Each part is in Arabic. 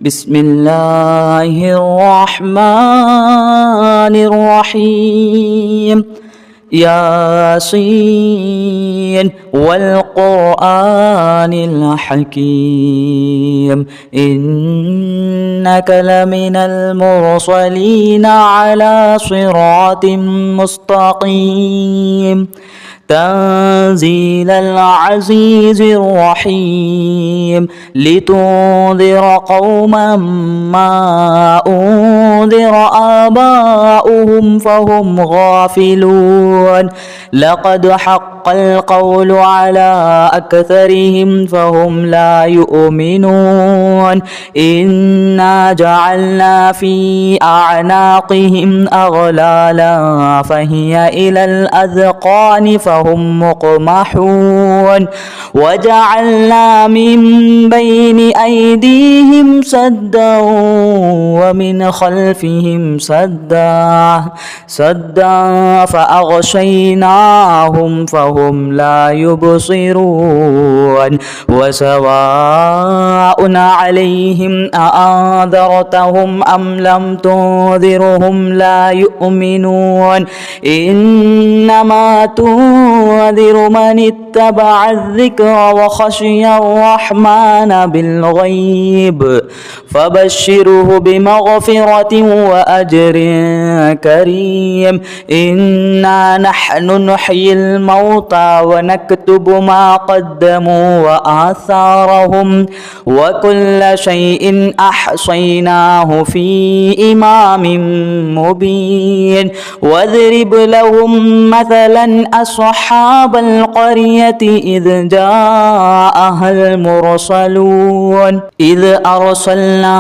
بسم الله الرحمن الرحيم. ياسين والقرآن الحكيم إنك لمن المرسلين على صراط مستقيم تنزيل العزيز الرحيم لتنذر قوما ما أنذر آباؤهم فهم غافلون لقد حق القول على أكثرهم فهم لا يؤمنون إنا جعلنا في أعناقهم أغلالا فهي إلى الأذقان فهم مقمحون وجعلنا من بين أيديهم سدا ومن خلفهم سدا فأغشيناهم فهم لا يبصرون وسواء عليهم أأنذرتهم أم لم تنذرهم لا يؤمنون إنما تنذر من اتبع الذكر وخشي الرحمن بالغيب فبشره بمغفرة وأجر كريم إنا نحن نحيي الموتى ونكتب ما قدموا وآثارهم وكل شيء أحصيناه في إمام مبين واضرب لهم مثلا أصحاب القرية إذ جاءها المرسلون إذ أرسلنا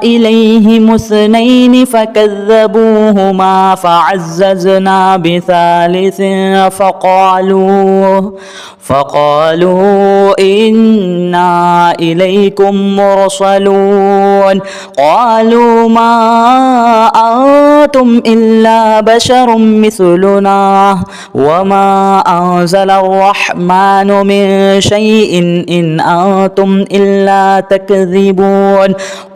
إليهم اثنين فكذبوهما فعززنا بثالث فقالوا إنا إليكم مرسلون قالوا ما أنتم إلا بشر مثلنا وما أنزل الرحمن من شيء إن أنتم إلا تكذبون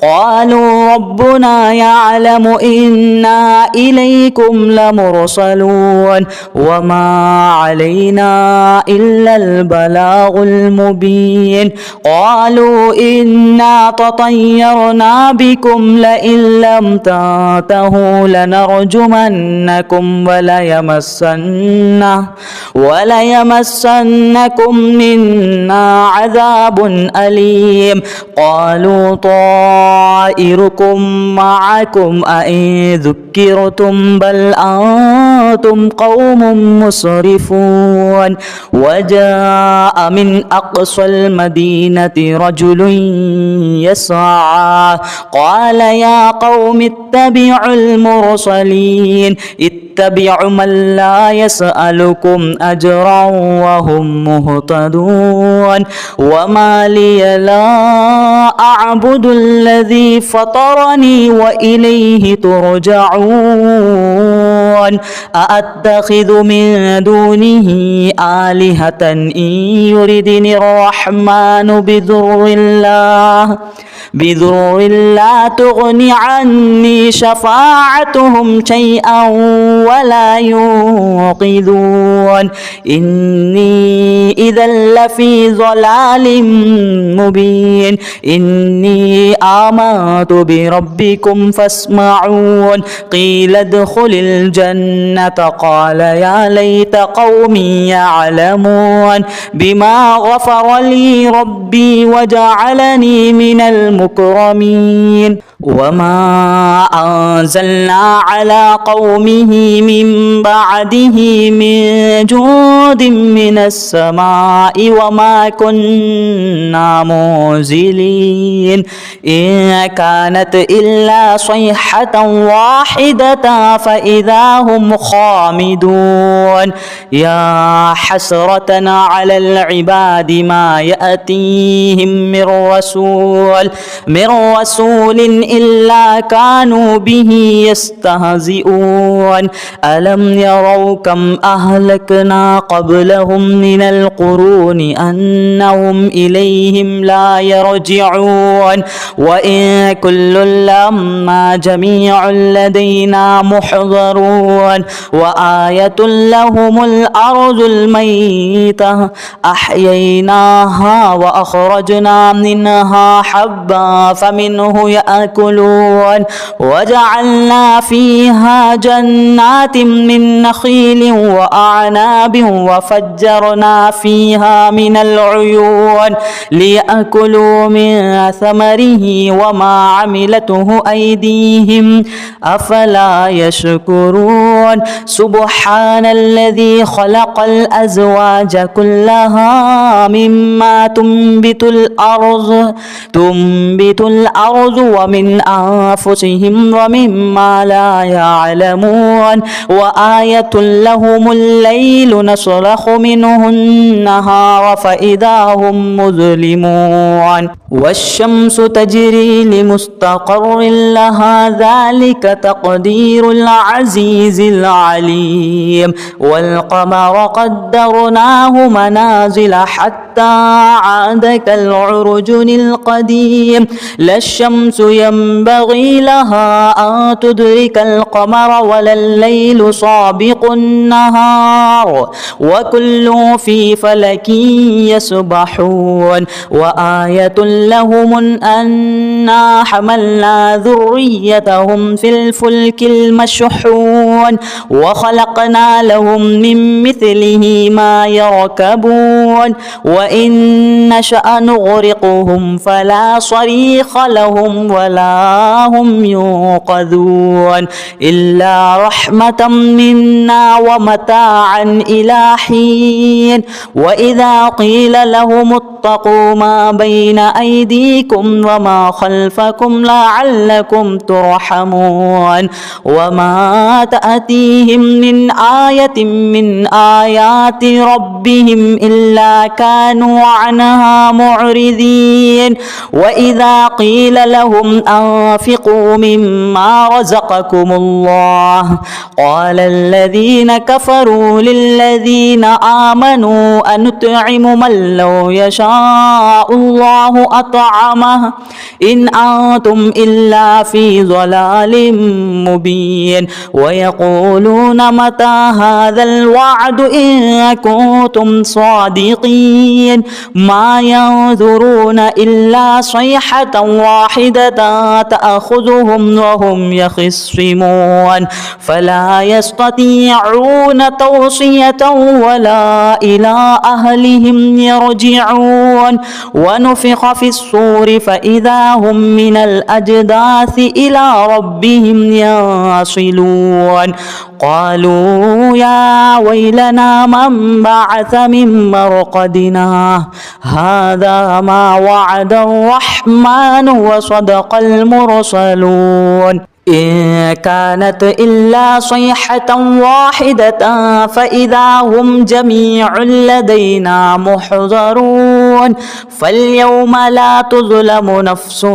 قالوا ربنا يعلم إنا إليكم لمرسلون وما علينا إلا البلاغ المبين قالوا إنا تطيرنا بكم لئن لم تنتهوا لنرجمنكم وليمسنكم منا عذاب أليم قالوا طائركم معكم أئن ذكرتم بل أنتم قوم مسرفون وجاء من أقصى المدينة رجل يسعى قال يا قوم اتبعوا المرسلين اتبعوا من لا يسألكم أجرا وهم مهتدون وما لي لا أعبد الذي فطرني وإليه ترجعون أأتخذ من دونه آلهة إن يردني الرحمن بضر لا تغني عني شفاعتهم شيئا ولا ينقذون إني إذا لفي ضلال مبين إني آمنت بربكم فاسمعون قيل ادخل الجنة قال يا ليت قومي يعلمون بما غفر لي ربي وجعلني من المكرمين وما أنزلنا على قومه من بعده من جود من السماء وما كنا منزلين إن كانت إلا صيحة واحدة فإذا هم خامدون. يا حسرة على العباد ما يأتيهم من رسول إلا كانوا به يستهزئون. ألم يروا كم أهلكنا قبلهم من القرون أنهم إليهم لا يرجعون. وإن كل لما جميع لدينا محضرون. وآية لهم الأرض الميتة أحييناها وأخرجنا منها حبا فمنه يأكلون. وجعلنا فيها جنات من نخيل وأعناب وفجرنا فيها من العيون ليأكلوا من ثمره وما عملته أيديهم أفلا يشكرون. سبحان الذي خلق الأزواج كلها مما تنبت الأرض ومن أنفسهم ومما لا يعلمون. وآية لهم الليل نسلخ منه النهار فإذا هم مظلمون. والشمس تجري لمستقر لها ذلك تقدير العزيز العليم. والقمر قدرناه منازل حتى عاد كالعرجن القديم. لا الشمس ينبغي لها أن تدرك القمر ولا الليل سابق النهار وكل في فلك يسبحون. وآية لهم أنا حملنا ذريتهم في الفلك المشحون وخلقنا لهم من مثله ما يركبون. وإن نشأ نغرقهم فلا صريخ لهم ولا هم ينقذون إلا رحمة منا ومتاعا إلى حين. وإذا قيل لهم اتقوا ما بين أيديكم وما خلفكم لعلكم ترحمون. وما تأتيهم من آية من آيات ربهم إلا كانوا عنها معرضين. وإذا قيل لهم أنفقوا مما رزقكم الله قال الذين كفروا للذين آمنوا أنطعم من لو يشاء الله أطعمه إن أنتم إلا في ضلال مبين. ويقولون متى هذا الوعد إن كنتم صادقين. ما ينظرون إلا صيحة واحدة تأخذهم وهم يخصمون فلا يستطيعون توصية ولا إلى أهلهم يرجعون. ونفخ في الصور فإذا هم من الأجداث إلى ربهم ينصلون. قالوا يا ويلنا من بعث من مرقدنا هذا ما وعد الرحمن وصدق المرسلون. إن كانت إلا صيحة واحدة فإذا هم جميع لدينا محضرون. فاليوم لا تظلم نفس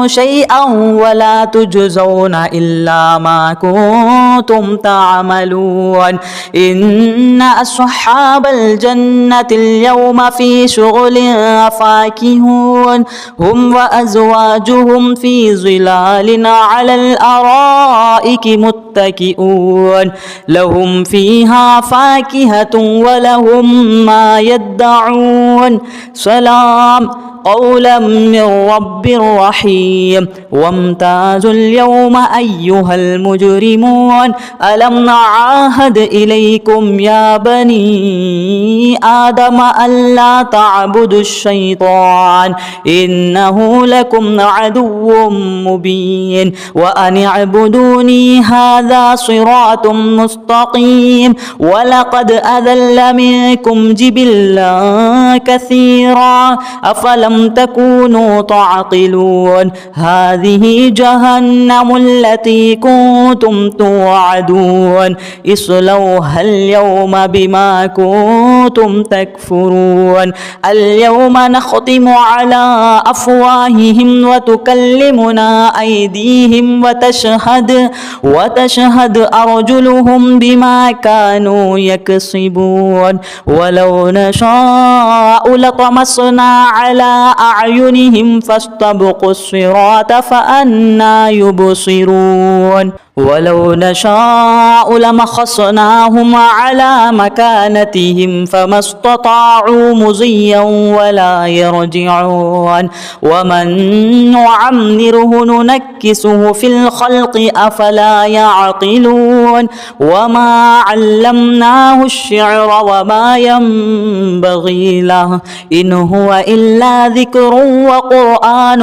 شيئا ولا تجزون إلا ما كنتم تعملون. إن أصحاب الجنة اليوم في شغل فاكهون هم وأزواجهم في ظلال على الأرائك متكئون لهم فيها فاكهة ولهم ما يدعون. سلام قولا من رب رحيم. وامتازوا اليوم أيها المجرمون ألم نعاهد إليكم يا بني آدم ألا تعبدوا الشيطان إنه لكم عدو مبين. وأن اعبدوني هذا صراط مستقيم. ولقد أذل منكم جبلا كثيرا أفلم أولم تكونوا تعقلون هذه جهنم التي كنتم توعدون اصلوها اليوم بما كنتم تكفرون اليوم نختم على أفواههم وتكلمنا أيديهم وتشهد أرجلهم بما كانوا يكسبون ولو نشاء لطمسنا على أعينهم فاستبقوا الصراط فأنى يبصرون ولو نشاء لمخصناهم على مكانتهم فما استطاعوا مضيا ولا يرجعون ومن نعمره ننكسه في الخلق أفلا يعقلون وما علمناه الشعر وما ينبغي له إن هو إلا ذكر وقرآن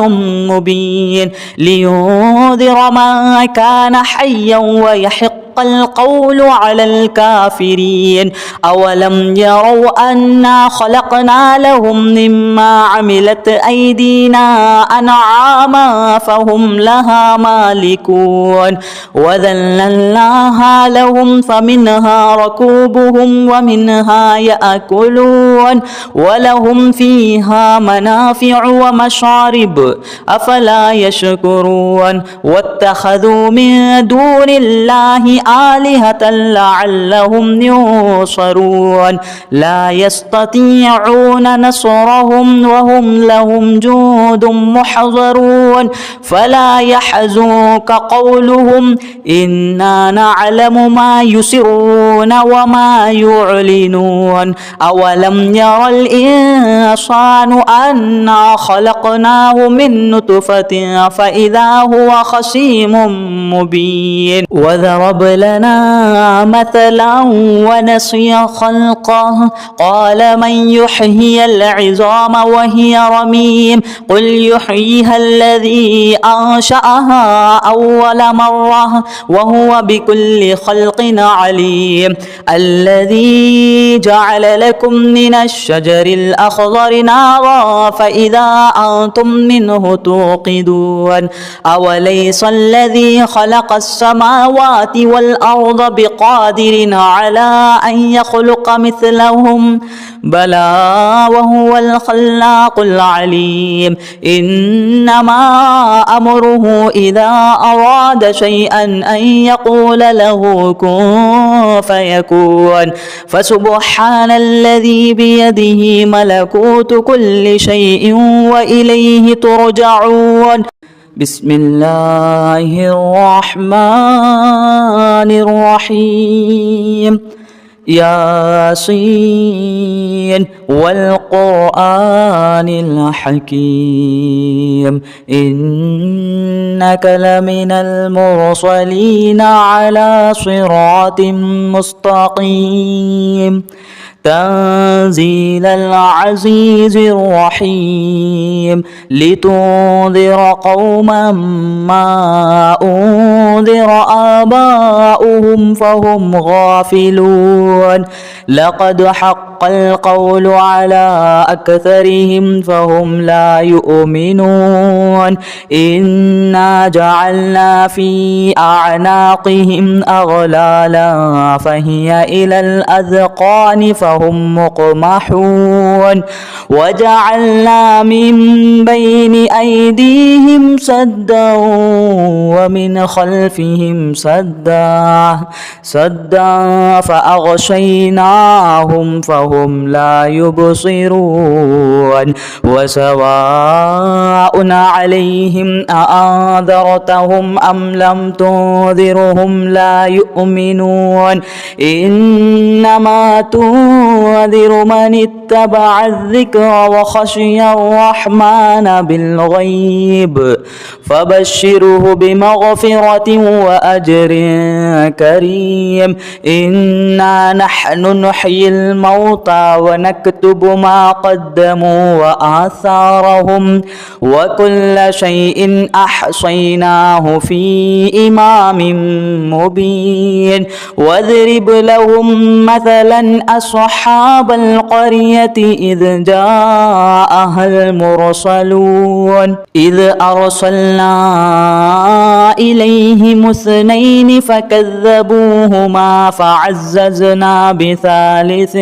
مبين لينذر من كان حيا ويحق القول على الكافرين أولم يروا أنا خلقنا لهم مما عملت أيدينا أنعاما فهم لها مالكون وذللناها لهم فمنها ركوبهم ومنها يأكلون ولهم فيها منافع ومشارب أفلا يشكرون واتخذوا من دون الله آلهة لعلهم ينصرون لا يستطيعون نصرهم وهم لهم جند محضرون فلا يحزنك قولهم إنا نعلم ما يسرون وما يعلنون أولم ير الإنسان أنا خلقناه من نطفة فإذا هو خصيم مبين وضرب لنا مثلا ونسي خلقه قال من يحيي العظام وهي رميم قل يحييها الذي أنشأها أول مرة وهو بكل خلق عليم الذي جعل لكم من الشجر الأخضر نارا فإذا أنتم منه توقدون أوليس الذي خلق السماوات والأرض بقادر على أن يخلق مثلهم بلى وهو الخلاق العليم إنما أمره إذا أراد شيئا أن يقول له كن فيكون فسبحان الذي بيده ملكوت كل شيء وإليه ترجعون بسم الله الرحمن الرحيم ياسين والقرآن الحكيم إنك لمن المرسلين على صراط مستقيم تنزيل العزيز الرحيم لتنذر قوما ما أنذر آباؤهم فهم غافلون لقد حق القول على أكثرهم فهم لا يؤمنون إنا جعلنا في أعناقهم أغلالا فهي إلى الأذقان فهم مقمحون وجعلنا من بين أيديهم سدا ومن خلفهم سدا فأغشيناهم فهم لا يبصرون وسواء عليهم أأنذرتهم أم لم تنذرهم لا يؤمنون إنما تنذر من اتبع الذكر وخشي الرحمن بالغيب فبشره بمغفرة وأجر كريم إنا نحن نحيي الموتى ونكتب ما قدموا وآثارهم وكل شيء أحصيناه في إمام مبين واضرب لهم مثلا أصحاب أصحاب القرية إذ جاءها المرسلون إذ أرسلنا إليهم اثنين فكذبوهما فعززنا بثالث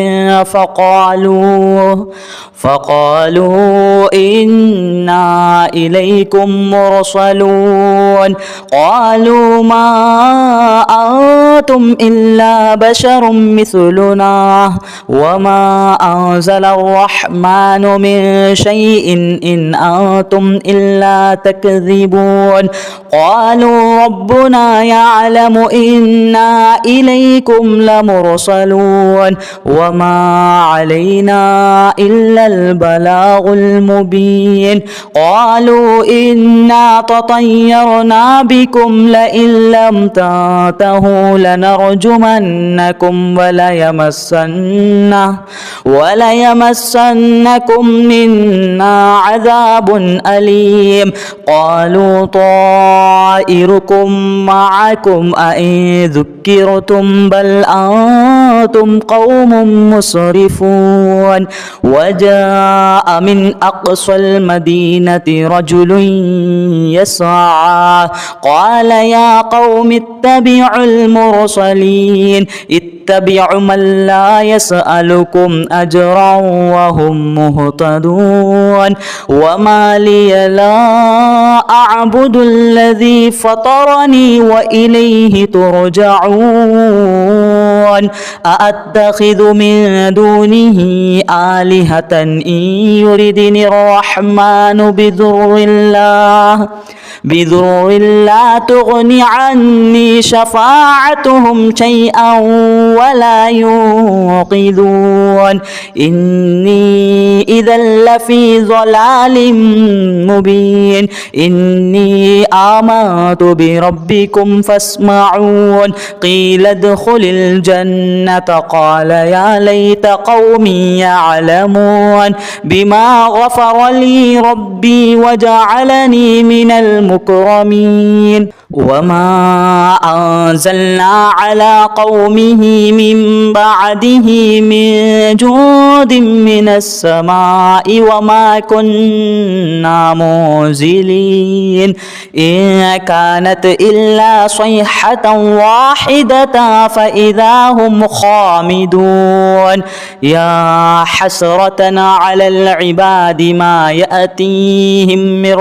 فقالوا إنا إليكم مرسلون قالوا ما أنتم إلا بشر مثلنا وما أنزل الرحمن من شيء إن أنتم إلا تكذبون قالوا ربنا يعلم إنا إليكم لمرسلون وما علينا إلا البلاغ المبين قالوا إنا تطيرنا بكم لئن لم تنتهوا لنرجمنكم وليمسنكم منا عذاب أليم قالوا طائركم معكم أئن ذكرتم بل أنتم قوم مسرفون وجاء من أقصى المدينة رجل يسعى قال يا قوم اتبعوا المرسلين اتبعوا من لا يسألكم أجرا وهم مهتدون وما لي لا أعبد الذي فطرني وإليه ترجعون أأتخذ من دونه آلهة إن يردني الرحمن بضر لا تغني عني شفاعتهم شيئا ولا ينقذون إني إذا لفي ضلال مبين إني آمنت بربكم فاسمعون قيل ادخل الجنة قال يا ليت قومي يعلمون بما غفر لي ربي وجعلني من المكرمين وما أنزلنا على قومه من بعده من جود من السماء وما كنا منزلين إن كانت إلا صيحة واحدة فإذا هم خامدون يا حسرة على العباد ما يأتيهم من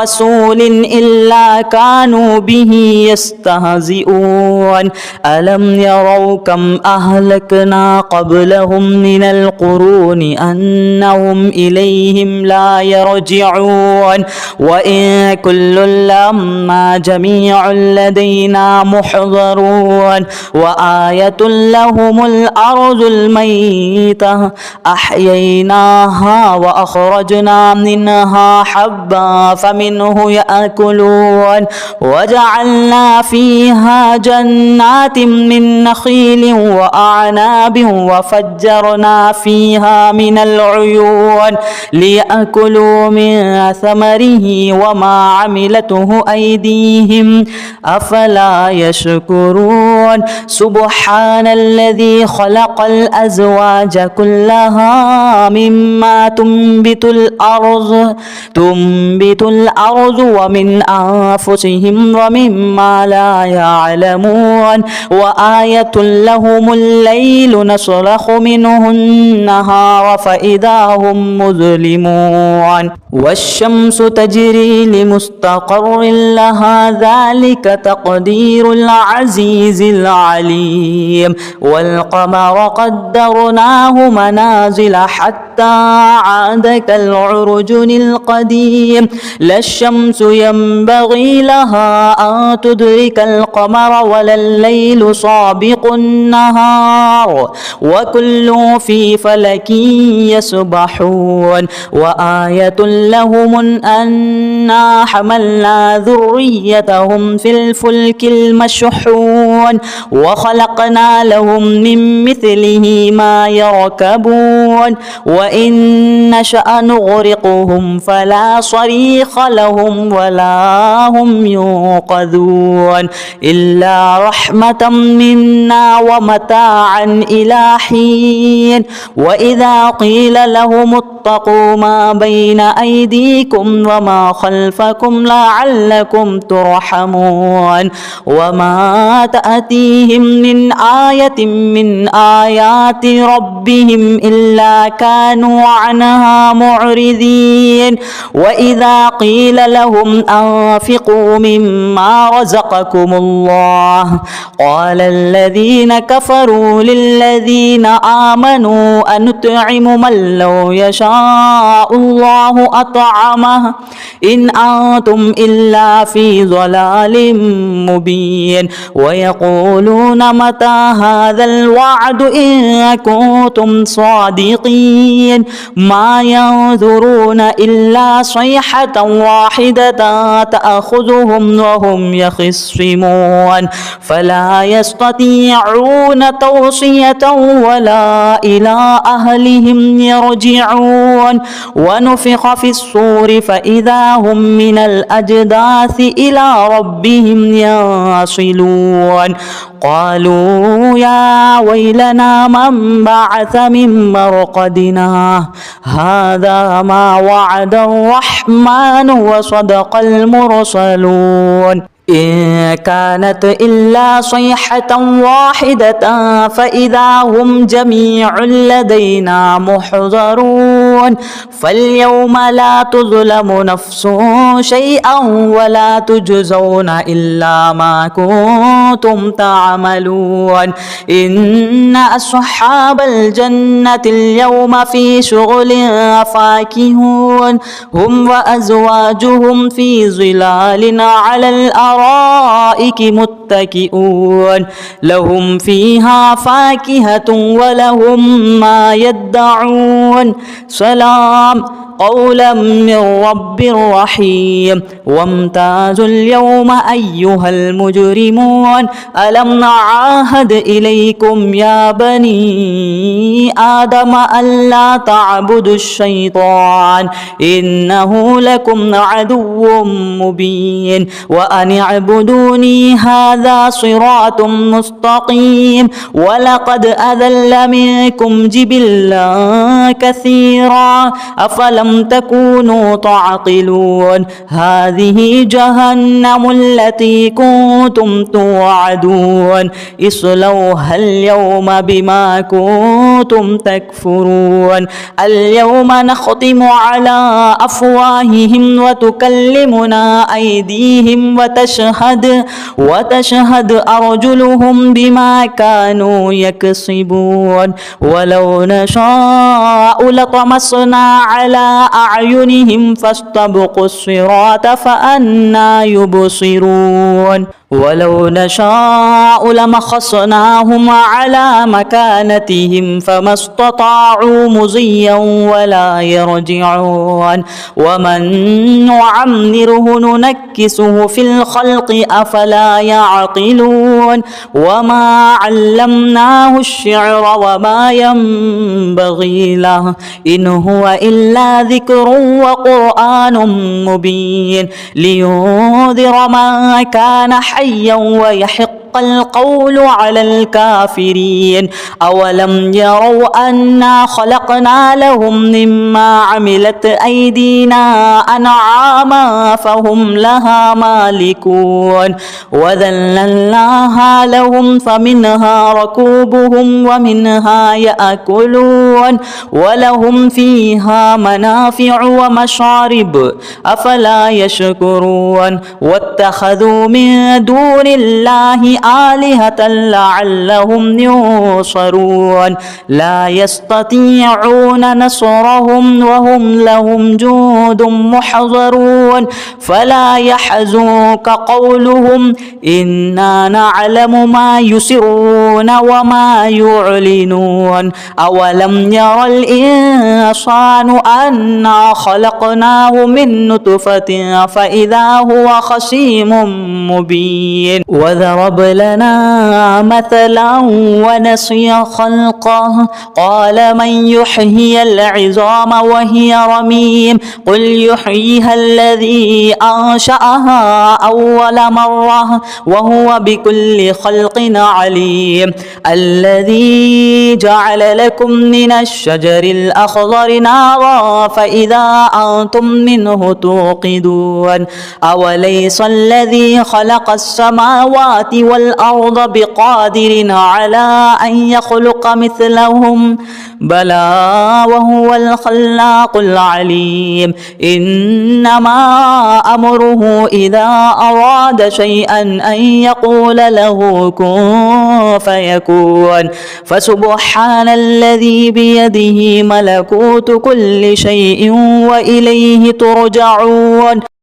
رسول إلا كانوا به يستهزئون ألم يروا كم أهلكنا قبلهم من القرون أنهم إليهم لا يرجعون وإن كل لما جميع لدينا محضرون وآية لهم الأرض الميتة أحييناها وأخرجنا منها حبا فمنه يأكلون وجعلنا فيها جنات من نخيل وأعناب وفجرنا فيها من العيون ليأكلوا من ثمره وما عملته أيديهم أفلا يشكرون سبحان الذي خلق الأزواج كلها مما تنبت الأرض ومن أنفسهم ومما لا يعلمون وآية لهم الليل نسلخ منه النهار فإذا هم مظلمون والشمس تجري لمستقر لها ذلك تقدير العزيز العليم والقمر قدرناه منازل حتى عاد كالعرجن القديم لا الشمس ينبغي لها أن تدرك القمر ولا الليل سابق النهار وكل في فلك يسبحون وآية لهم أنا حملنا ذريتهم في الفلك المشحون وخلقنا لهم من مثله ما يركبون وإن نشأ نغرقهم فلا صريخ لهم ولا هم ينقذون إلا رحمة منا ومتاعا إلى حين وإذا قيل لهم اتقوا ما بين أيديكم وما خلفكم لعلكم ترحمون وما تأتيهم من آية من آيات ربهم إلا كانوا عنها معرضين وإذا قيل لهم أنفقوا مما رزقكم الله قال الذين كفروا للذين آمنوا أنطعم من لو يشاء الله أطعمه إن أنتم إلا في ضلال مبين ويقولون متى هذا الوعد إن كنتم صادقين ما ينظرون إلا صيحة واحدة تأخذهم وهم يخصمون فلا يستطيعون توصية ولا إلى أهلهم يرجعون ونفخ في الصور فإذا هم من الأجداث إلى ربهم ينصلون قالوا يا ويلنا من بعث من مرقدنا هذا ما وعد الرحمن وصدق المرسلون إن كانت إلا صيحة واحدة فإذا هم جميع لدينا محضرون فاليوم لا تظلم نفس شيئا ولا تجزون إلا ما كنتم تعملون إن أصحاب الجنة اليوم في شغل فاكهون هم وأزواجهم في ظلال على الأرائك متكئون لهم فيها فاكهة ولهم ما يدعون سلام قولا من رب رحيم وامتازوا اليوم أيها المجرمون ألم نعاهد إليكم يا بني آدم ألا تعبدوا الشيطان إنه لكم عدو مبين وأن اعبدوني هذا صراط مستقيم ولقد أذل منكم جبلا كثيرا أفلم تكونوا تعقلون هذه جهنم التي كنتم توعدون اصلوها اليوم بما كنتم تكفرون اليوم نختم على أفواههم وتكلمنا أيديهم وتشهد أرجلهم بما كانوا يكسبون ولو نشاء لطمسنا على أعينهم فاستبقوا الصراط فأنى يبصرون ولو نشاء لمخصناهم على مكانتهم فما استطاعوا مضيا ولا يرجعون ومن نعمره ننكسه في الخلق أفلا يعقلون وما علمناه الشعر وما ينبغي له إن هو إلا ذكر وقرآن مبين لينذر من كان حيا ويحق القول على الكافرين أولم يروا أنا خلقنا لهم مما عملت أيدينا أنعاما فهم لها مالكون وذللناها لهم فمنها ركوبهم ومنها يأكلون ولهم فيها منافع ومشارب أفلا يشكرون واتخذوا من دون الله آلهة لعلهم ينصرون لا يستطيعون نصرهم وهم لهم جند محضرون فلا يحزنك قولهم إنا نعلم ما يسرون وما يعلنون أولم ير الإنسان أنا خلقناه من نطفة فإذا هو خصيم مبين وضربنا لنا مثلا ونسي خلقه قال من يحيي العظام وهي رميم قل يحييها الذي أنشأها أول مرة وهو بكل خلق عليم الذي جعل لكم من الشجر الأخضر نارا فإذا أنتم منه توقدون أوليس الذي خلق السماوات والأرض بقادر على أن يخلق مثلهم بلى وهو الخلاق العليم إنما أمره إذا أراد شيئا أن يقول له كن فيكون فسبحان الذي بيده ملكوت كل شيء وإليه ترجعون.